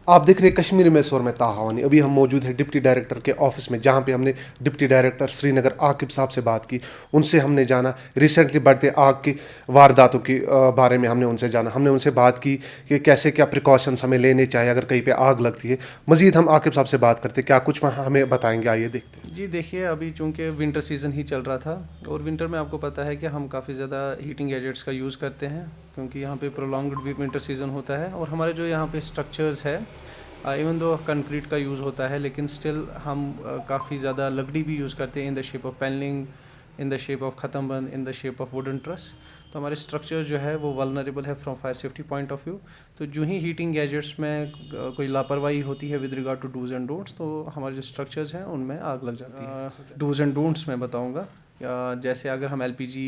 آپ دیکھ رہے ہیں کشمیر میں سور میں تاہوانی. ابھی ہم موجود ہیں ڈپٹی ڈائریکٹر کے آفس میں, جہاں پہ ہم نے ڈپٹی ڈائریکٹر سری نگر عاقب صاحب سے بات کی. ان سے ہم نے جانا ریسنٹلی بڑھتے آگ کی وارداتوں کے بارے میں. ہم نے ان سے جانا, ہم نے ان سے بات کی کہ کیسے کیا پریکاشنس ہمیں لینے چاہیے اگر کہیں پہ آگ لگتی ہے. مزید ہم عاقب صاحب سے بات کرتے, کیا کچھ وہاں ہمیں بتائیں گے, آئیے دیکھتے ہیں. جی دیکھیے, ابھی چونکہ ونٹر سیزن ہی چل رہا تھا, اور ونٹر میں آپ کو پتہ ہے کہ ہم کافی زیادہ ہیٹنگ ایجنٹس کا یوز کرتے ہیں, کیونکہ یہاں پہ پرولونگڈ ونٹر سیزن ہوتا ہے. اور ہمارے جو یہاں پہ اسٹرکچرز ہے, ایون دو کنکریٹ کا یوز ہوتا ہے, لیکن اسٹل ہم کافی زیادہ لکڑی بھی یوز کرتے ہیں, in the shape of paneling, in the shape of ختم بند, in the shape of wooden truss. تو ہمارے اسٹرکچر جو ہے وہ ولنریبل ہے from fire safety point of view. تو جو ہی ہیٹنگ گیجٹس میں کوئی لاپرواہی ہوتی ہے with regard to dos and don'ts, تو ہمارے جو اسٹرکچرز ہیں ان میں آگ لگ جاتی ہے. ڈوز اینڈ ڈونٹس میں بتاؤں گا. جیسے اگر ہم LPG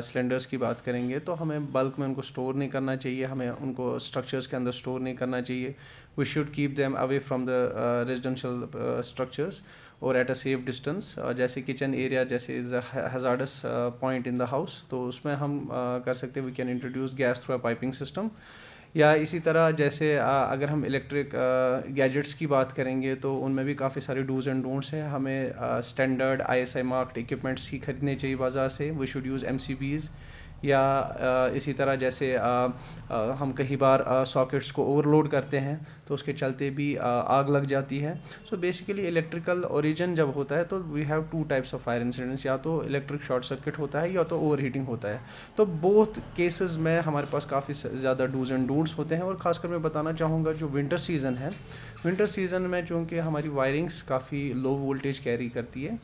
سلنڈرز کی بات کریں گے تو ہمیں بلک میں ان کو اسٹور نہیں کرنا چاہیے, ہمیں ان کو اسٹرکچرز کے اندر اسٹور نہیں کرنا چاہیے. We should keep them away from the residential structures اور ایٹ اے سیف ڈسٹینس. جیسے کچن ایریا جیسے is a hazardous point in the house, تو اس میں ہم کر سکتے ہیں we can introduce gas through a piping system. یا اسی طرح جیسے اگر ہم الیکٹرک گیجٹس کی بات کریں گے تو ان میں بھی کافی سارے ڈوز اینڈ ڈونٹس ہیں. ہمیں اسٹینڈرڈ ISI مارکڈ اکوپمنٹس ہی خریدنے چاہیے بازار سے. We should use MCBs. یا اسی طرح جیسے ہم کئی بار ساکٹس کو اوور لوڈ کرتے ہیں تو اس کے چلتے بھی آگ لگ جاتی ہے. سو بیسیکلی الیکٹریکل اوریجن جب ہوتا ہے تو we have 2 types of fire incidents, یا تو الیکٹرک شارٹ سرکٹ ہوتا ہے یا تو اوور ہیٹنگ ہوتا ہے. تو بوتھ کیسز میں ہمارے پاس کافی زیادہ ڈوز اینڈ ڈونٹس ہوتے ہیں. اور خاص کر میں بتانا چاہوں گا جو ونٹر سیزن ہے, ونٹر سیزن میں چونکہ ہماری وائرنگس کافی لو وولٹیج کیری کرتی ہے,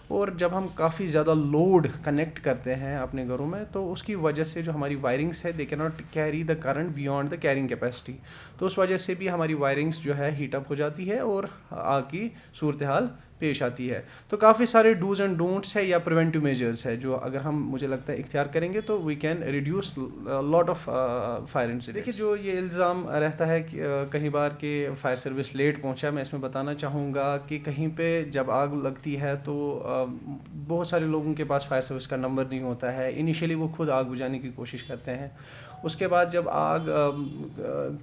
اور جب ہم کافی زیادہ لوڈ کنیکٹ کرتے ہیں اپنے گھروں میں تو اس کی وجہ سے جو ہماری وائرنگس ہے دے کی not carry the current beyond the carrying capacity. تو اس وجہ سے بھی ہماری وائرنگس جو ہے ہیٹ اپ ہو جاتی ہے اور آگ کی صورتحال پیش آتی ہے. تو کافی سارے ڈوز اینڈ ڈونٹس ہے یا پریونٹیو میجرز ہے جو اگر ہم مجھے لگتا ہے اختیار کریں گے تو we can reduce lot of fire incidents. دیکھیے جو یہ الزام رہتا ہے کہ کئی بار کہ فائر سروس لیٹ پہنچا, میں اس میں بتانا چاہوں گا کہ کہیں پہ جب آگ لگتی ہے تو بہت سارے لوگوں کے پاس فائر سروس کا نمبر نہیں ہوتا ہے. انیشیلی وہ خود آگ بجھانے کی کوشش کرتے ہیں, اس کے بعد جب آگ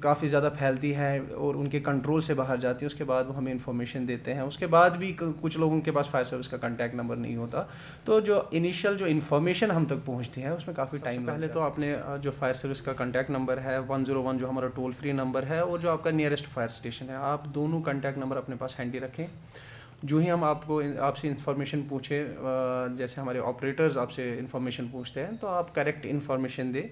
کافی زیادہ پھیلتی ہے اور ان کے کنٹرول سے باہر جاتی ہے اس کے بعد وہ ہمیں انفارمیشن دیتے ہیں. اس کے بعد بھی کچھ لوگوں کے پاس فائر سروس کا کانٹیکٹ نمبر نہیں ہوتا, تو جو انیشیل جو انفارمیشن ہم تک پہنچتی ہے اس میں کافی ٹائم. پہلے تو آپ نے جو فائر سروس کا کانٹیکٹ نمبر ہے 101 جو ہمارا ٹول فری نمبر ہے, اور جو آپ کا نیئرسٹ فائر اسٹیشن ہے, آپ دونوں کانٹیکٹ نمبر اپنے پاس ہینڈی رکھیں. جو ہی ہم آپ سے انفارمیشن پوچھیں, جیسے ہمارے آپریٹرز آپ سے انفارمیشن پوچھتے ہیں تو آپ کریکٹ انفارمیشن دیں.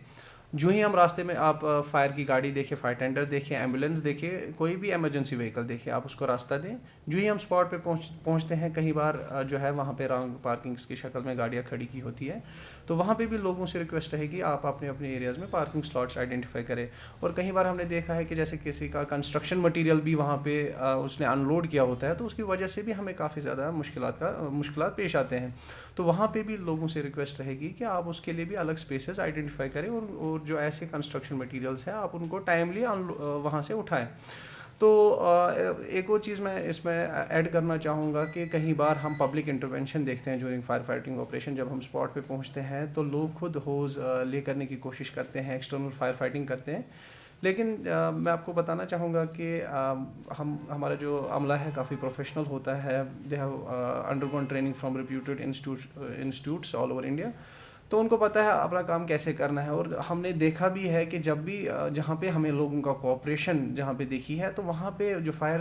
جو ہی ہم راستے میں آپ فائر کی گاڑی دیکھیں, فائر ٹینڈر دیکھیں, ایمبولینس دیکھیں, کوئی بھی ایمرجنسی وہیکل دیکھیں, آپ اس کو راستہ دیں. جو ہی ہم اسپاٹ پہ پہنچتے ہیں, کئی بار جو ہے وہاں پہ رانگ پارکنگس کی شکل میں گاڑیاں کھڑی کی ہوتی ہے, تو وہاں پہ بھی لوگوں سے ریکویسٹ رہے گی آپ اپنے اپنے ایریاز میں پارکنگ سلاٹس آئیڈینٹیفائی کریں. اور کئی بار ہم نے دیکھا ہے کہ جیسے کسی کا کنسٹرکشن مٹیریل بھی وہاں پہ اس نے ان لوڈ کیا ہوتا ہے, تو اس کی وجہ سے بھی ہمیں کافی زیادہ مشکلات پیش آتے ہیں. تو وہاں پہ بھی لوگوں سے ریکویسٹ رہے گی کہ آپ اس کے لیے بھی الگ اسپیسز آئیڈینٹیفائی کریں, اور جو ایسے کنسٹرکشن مٹیریلس ہیں آپ ان کو ٹائملی وہاں سے اٹھائیں. تو ایک اور چیز میں اس میں ایڈ کرنا چاہوں گا کہ کئی بار ہم پبلک انٹرونشن دیکھتے ہیں جورنگ فائر فائٹنگ آپریشن. جب ہم اسپاٹ پہ پہنچتے ہیں تو لوگ خود ہوز لے کرنے کی کوشش کرتے ہیں, ایکسٹرنل فائر فائٹنگ کرتے ہیں. لیکن میں آپ کو بتانا چاہوں گا کہ ہمارا جو عملہ ہے کافی پروفیشنل ہوتا ہے. They have undergone training from reputed institutes all over India, تو ان کو پتہ ہے اپنا کام کیسے کرنا ہے. اور ہم نے دیکھا بھی ہے کہ جب بھی جہاں پہ ہمیں لوگوں کا کوآپریشن جہاں پہ دیکھی ہے تو وہاں پہ جو فائر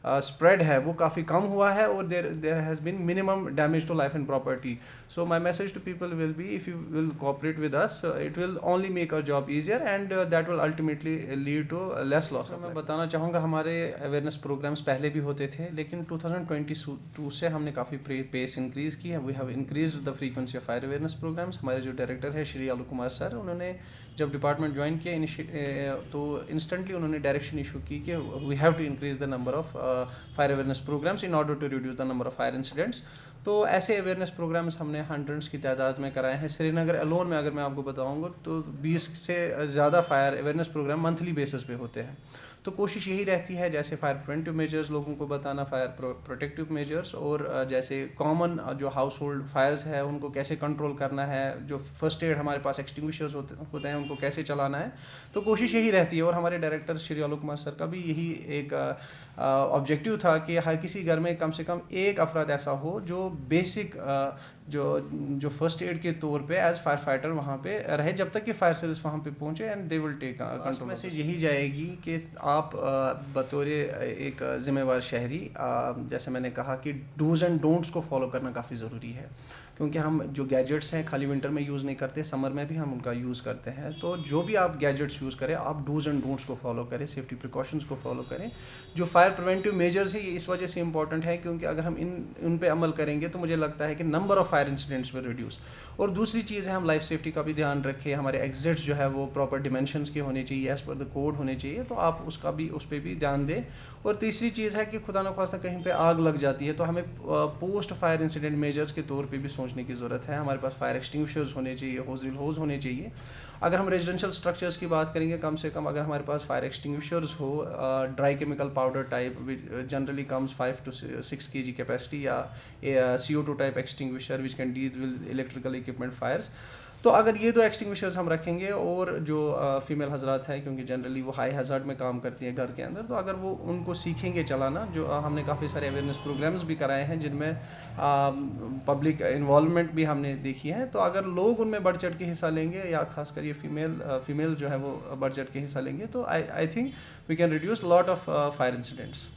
اسپریڈ ہے وہ کافی کم ہوا ہے, اور there has been minimum damage to life and property. So my message to people will be if you will cooperate with us it will only make our job easier and that will ultimately lead to less loss. میں بتانا چاہوں گا ہمارے awareness programmes پہلے بھی ہوتے تھے, لیکن 2022 سے ہم نے کافی پیس انکریز کی ہے. We have increased the frequency of fire awareness programs. ہمارے جو ڈائریکٹر ہے شری آلو کمار سر, انہوں نے جب ڈپارٹمنٹ جوائن کیا تو انسٹنٹلی انہوں نے ڈائریکشن ایشو کی کہ we have to increase the number of fire awareness programs in order to reduce the number of fire incidents. تو ایسے اویئرنیس پروگرامس ہم نے ہنڈریڈس کی تعداد میں کرائے ہیں. سری نگر الون میں اگر میں آپ کو بتاؤں گا تو 20 سے زیادہ fire awareness program monthly basis پہ ہوتے ہیں. تو کوشش یہی رہتی ہے جیسے فائر پریونٹیو میجرز لوگوں کو بتانا, فائر پروٹیکٹیو میجرز, اور جیسے کامن جو ہاؤس ہولڈ فائرز ہے ان کو کیسے کنٹرول کرنا ہے, جو فرسٹ ایڈ ہمارے پاس ایکسٹنگوشرز ہوتے ہیں ان کو کیسے چلانا ہے. تو کوشش یہی رہتی ہے, اور ہمارے ڈائریکٹر شری آلوک کمار سر کا بھی یہی ایک آبجیکٹیو تھا کہ ہر کسی گھر میں کم سے کم ایک افراد ایسا ہو جو بیسک جو فرسٹ ایڈ کے طور پہ ایز فائر فائٹر وہاں پہ رہے جب تک کہ فائر سروس وہاں پہ پہنچے, and they will take control. Message یہی جائے گی کہ آپ بطور ایک ذمہ وار شہری, جیسے میں نے کہا کہ ڈوز اینڈ ڈونٹس کو فالو کرنا کافی ضروری ہے, کیونکہ ہم جو گیجٹس ہیں خالی ونٹر میں یوز نہیں کرتے, سمر میں بھی ہم ان کا یوز کرتے ہیں. تو جو بھی آپ گیجٹس یوز کریں آپ ڈوز اینڈ ڈونٹس کو فالو کریں, سیفٹی پریکاشنس کو فالو کریں. جو فائر پریونٹیو میجرز ہیں یہ اس وجہ سے امپورٹنٹ ہے کیونکہ اگر ہم ان پہ عمل کریں گے تو مجھے لگتا ہے کہ number of fire incidents will reduce. اور دوسری چیز ہے ہم لائف سیفٹی کا بھی دھیان رکھیں, ہمارے ایگزٹس جو ہے وہ پراپر ڈیمینشنس کے ہونے چاہیے, ایز پر دا کوڈ ہونے چاہیے, تو آپ اس پہ بھی دھیان دیں. اور تیسری چیز ہے کہ خدا نخواستہ کہیں پہ آگ لگ جاتی ہے تو ہمیں پوسٹ فائر انسیڈنٹ میجرز کے طور پہ بھی سوچنے کی ضرورت ہے. ہمارے پاس فائر ایکسٹنگوشرز ہونے چاہیے, ہوز ہونے چاہیے. اگر ہم ریزیڈینشیل اسٹرکچرز کی بات کریں گے, کم سے کم اگر ہمارے پاس فائر ایکسٹنگوشرز ہو dry chemical powder type generally comes 5 to 6 kg capacity, یا CO2 type extinguisher which can deal with electrical equipment fires. تو اگر یہ دو ایکسٹنگوشرز ہم رکھیں گے, اور جو فیمیل حضرات ہیں کیونکہ جنرلی وہ ہائی ہیزارڈ میں کام کرتی ہیں گھر کے اندر, تو اگر وہ ان کو سیکھیں گے چلانا, جو ہم نے کافی سارے اویئرنیس پروگرامز بھی کرائے ہیں جن میں پبلک انوالومنٹ بھی ہم نے دیکھی ہے, تو اگر لوگ ان میں بڑھ چڑھ کے حصہ لیں گے, یا خاص کر یہ فیمیل جو ہے وہ بڑھ چڑھ کے حصہ لیں گے, تو I think we can reduce lot of fire incidents.